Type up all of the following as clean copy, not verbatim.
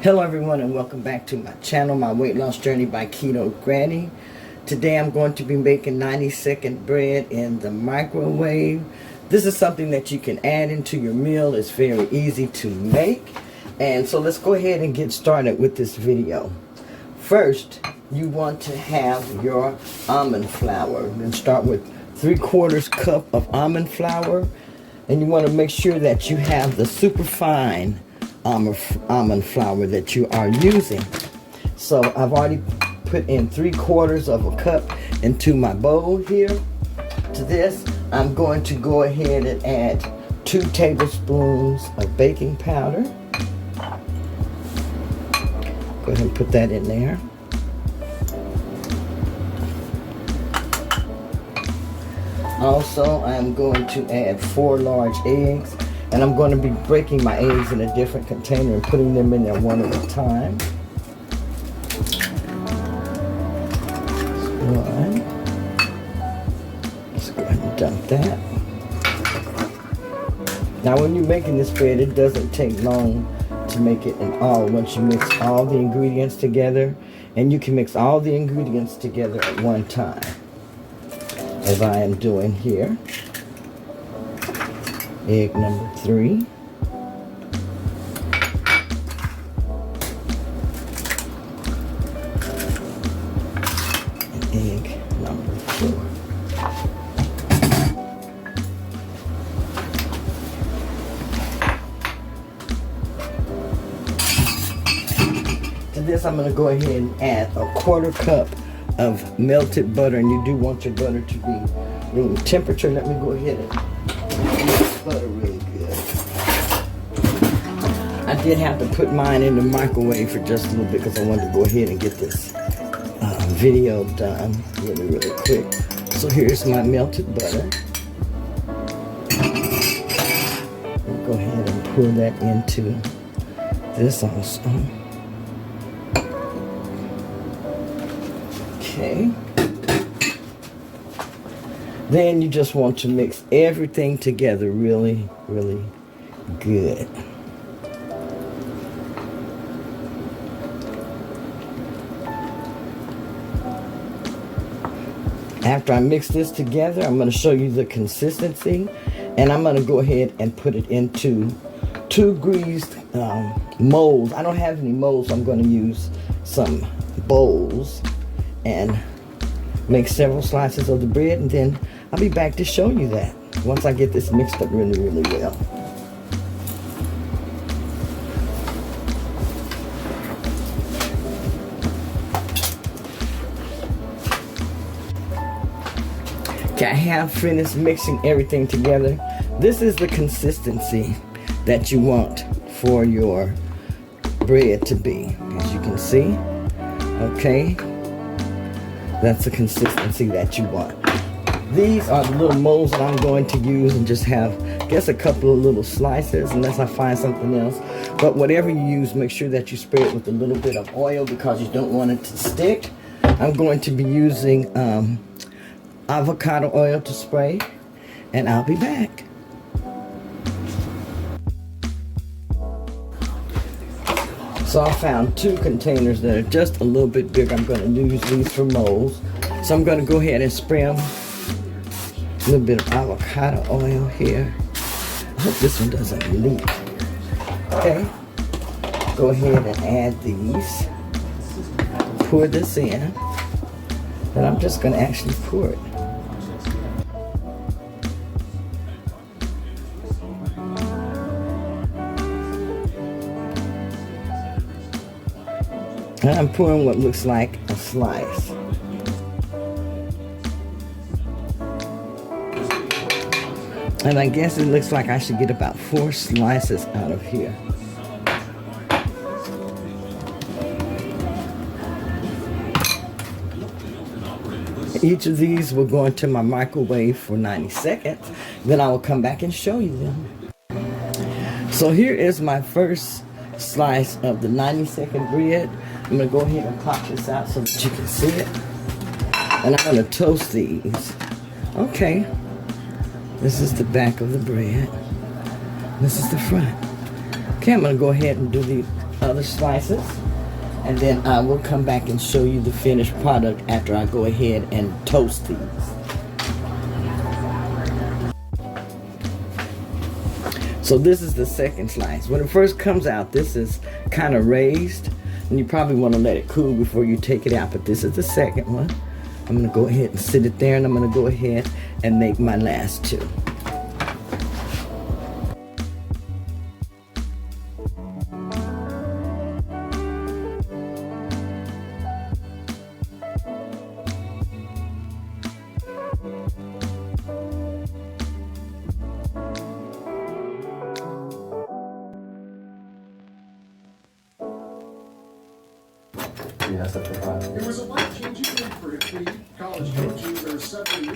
Hello everyone and welcome back to my channel, my weight loss journey by Keto Granny. Today I'm going to be making 90-second bread in the microwave. This is something that you can add into your meal. It's very easy to make. And so let's go ahead and get started with this video. First, you want to have your almond flour. Then start with 3/4 cup of almond flour. And you want to make sure that you have the super fine almond flour that you are using. So I've already put in 3/4 of a cup into my bowl here. To this, I'm going to go ahead and add 2 tablespoons of baking powder. Go ahead and put that in there. Also, I'm going to add 4 large eggs. And I'm going to be breaking my eggs in a different container and putting them in there one at a time. One. Let's go ahead and dump that. Now when you're making this bread, it doesn't take long to make it in all. Once you mix all the ingredients together, and you can mix all the ingredients together at one time, as I am doing here. Egg number 3. And egg number 4. To this, I'm going to go ahead and add 1/4 cup of melted butter, and you do want your butter to be room temperature. Let me go ahead and butter really good. I did have to put mine in the microwave for just a little bit because I wanted to go ahead and get this video done really quick. So here's my melted butter. I'll go ahead and pour that into this also. Okay. Then you just want to mix everything together really good. After I mix this together, I'm going to show you the consistency, and I'm going to go ahead and put it into 2 greased molds. I don't have any molds, so I'm going to use some bowls and make several slices of the bread, and then I'll be back to show you that once I get this mixed up really well. Okay, I have finished mixing everything together. This is the consistency that you want for your bread to be, as you can see. Okay, that's the consistency that you want. These are the little molds that I'm going to use, and just have, I guess, a couple of little slices unless I find something else. But whatever you use, make sure that you spray it with a little bit of oil because you don't want it to stick. I'm going to be using avocado oil to spray, and I'll be back. So I found 2 containers that are just a little bit bigger. I'm going to use these for molds. So I'm going to go ahead and spray them. A little bit of avocado oil here. I hope this one doesn't leak. Okay. Go ahead and add these. Pour this in. And I'm just going to actually pour it. And I'm pouring what looks like a slice. And I guess it looks like I should get about 4 slices out of here. Each of these will go into my microwave for 90 seconds. Then I will come back and show you them. So here is my first slice of the 90-second bread. I'm going to go ahead and pop this out so that you can see it. And I'm going to toast these. Okay. This is the back of the bread. This is the front. Okay, I'm going to go ahead and do the other slices, and then I will come back and show you the finished product after I go ahead and toast these. So this is the second slice. When it first comes out, this is kind of raised, and you probably want to let it cool before you take it out, but this is the second one. I'm going to go ahead and sit it there, and I'm going to go ahead and make my last two. Yeah, that's the problem. It was a life-changing week for him. College coaches are suddenly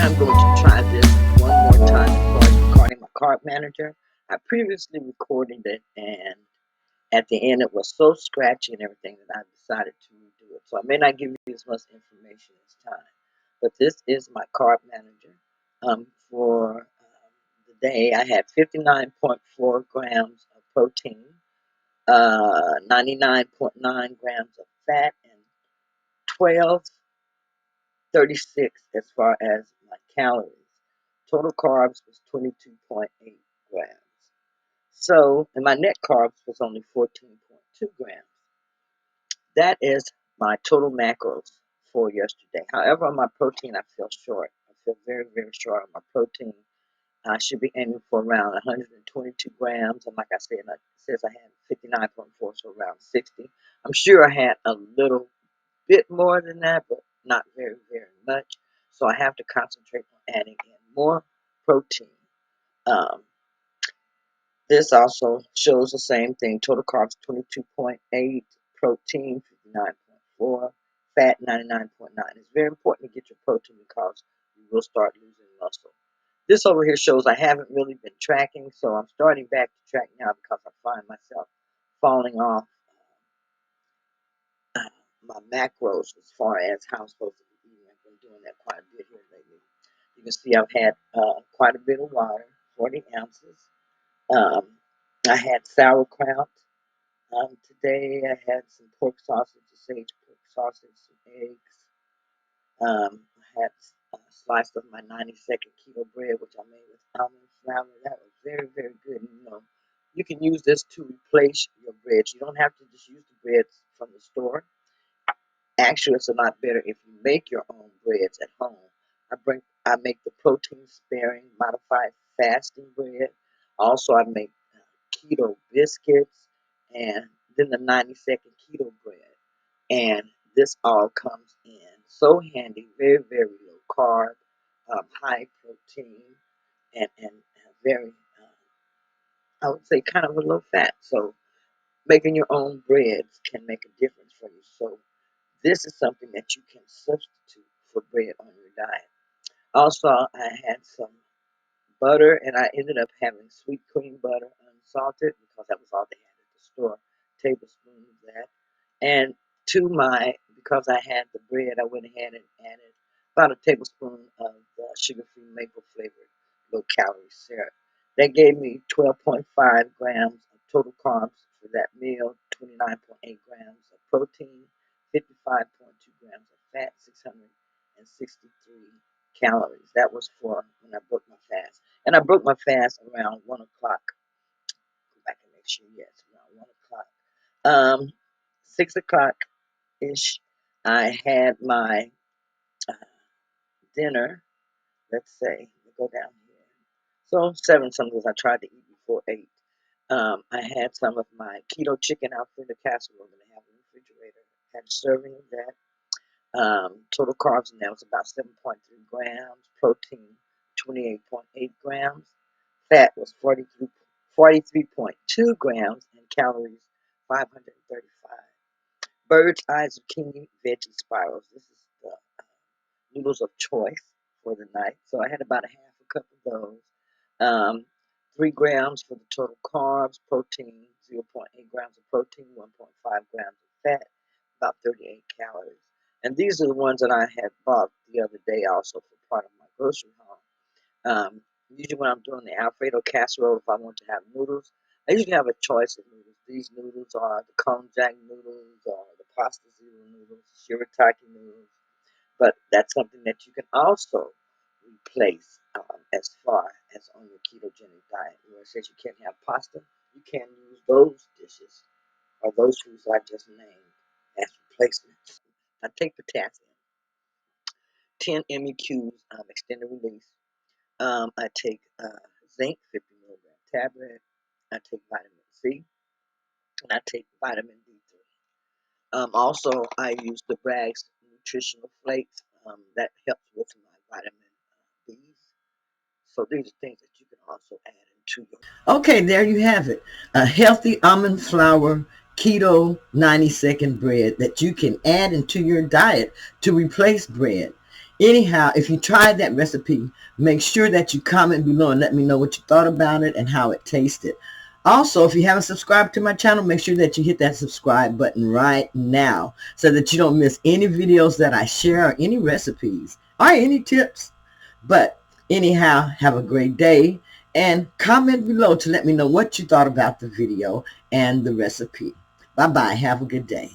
I'm going to try this one more time before I recording my carb manager. I previously recorded it, and at the end it was so scratchy and everything that I decided to redo it. So I may not give you as much information as time, but this is my carb manager. For the day, I had 59.4 grams of protein, 99.9 grams of fat, and 1236 as far as my calories. Total carbs was 22.8 grams. So, and my net carbs was only 14.2 grams. That is my total macros for yesterday. However, on my protein, I feel short. I feel very, very short on my protein. I should be aiming for around 122 grams. And like I said, it says I had 59.4, so around 60. I'm sure I had a little bit more than that, but not very, very much. So I have to concentrate on adding in more protein. Um, this also shows the same thing. Total carbs 22.8, protein 59.4, fat 99.9. It's very important to get your protein because you will start losing muscle. This over here shows I haven't really been tracking, so I'm starting back to track now because I find myself falling off my macros as far as how I'm supposed to be eating. I've been doing that quite a bit here lately. You can see I've had quite a bit of water, 40 ounces. I had sauerkraut. Today I had some pork sausage, sage pork sausage, some eggs. I had a slice of my 90-second keto bread, which I made with almond flour. That was very, very good. And, you can use this to replace your breads. You don't have to just use the breads from the store. Actually, it's a lot better if you make your own breads at home. I make the protein sparing modified fasting bread. Also, I make keto biscuits, and then the 90-second keto bread. And this all comes in so handy, very, very low carb, high protein, and very, I would say, kind of a low fat. So making your own breads can make a difference for you. So This is something that you can substitute for bread on your diet. Also, I had some butter, and I ended up having sweet cream butter unsalted because that was all they had at the store. Tablespoon of that. And because I had the bread, I went ahead and added about a tablespoon of sugar-free maple flavored low calorie syrup. That gave me 12.5 grams of total carbs for that meal, 29.8 grams of protein, 55.2 grams of fat, 663 calories. That was for when I broke my fast. And I broke my fast around 1 o'clock. Go back and make sure, yes, around 1 o'clock. 6 o'clock ish, I had my uh, dinner. Let's say, go down here. So 7 something, I tried to eat before 8. I had some of my keto chicken Alfredo casserole that I have in the refrigerator. Had a serving of that. Total carbs in that was about 7.3 grams. Protein, 28.8 grams. Fat was 43.2 grams. And calories, 535. Bird's eye zucchini veggie spirals. This is the noodles of choice for the night. So I had about a half a cup of those. 3 grams for the total carbs, protein, 0.8 grams of protein, 1.5 grams of fat, about 38 calories. And these are the ones that I had bought the other day also for part of my grocery haul. Usually when I'm doing the Alfredo casserole, if I want to have noodles, I usually have a choice of noodles. These noodles are the konjac noodles or the pasta zero noodles, shirataki noodles. But that's something that you can also replace as far as on your ketogenic diet. Where it says you can't have pasta, you can use those dishes or those foods I just named as replacements. I take potassium, 10 MEQs, extended release. I take zinc, 50 milligram tablet. I take vitamin C, and I take vitamin D3. Also, I use the Bragg's nutritional flakes. That helps with my vitamin B's. So these are things that you can also add into your. Okay, there you have it. A healthy almond flour keto 90-second bread that you can add into your diet to replace bread. Anyhow, if you tried that recipe, make sure that you comment below and let me know what you thought about it and how it tasted. Also, if you haven't subscribed to my channel, make sure that you hit that subscribe button right now so that you don't miss any videos that I share or any recipes or any tips. But anyhow, have a great day and comment below to let me know what you thought about the video and the recipe. Bye-bye. Have a good day.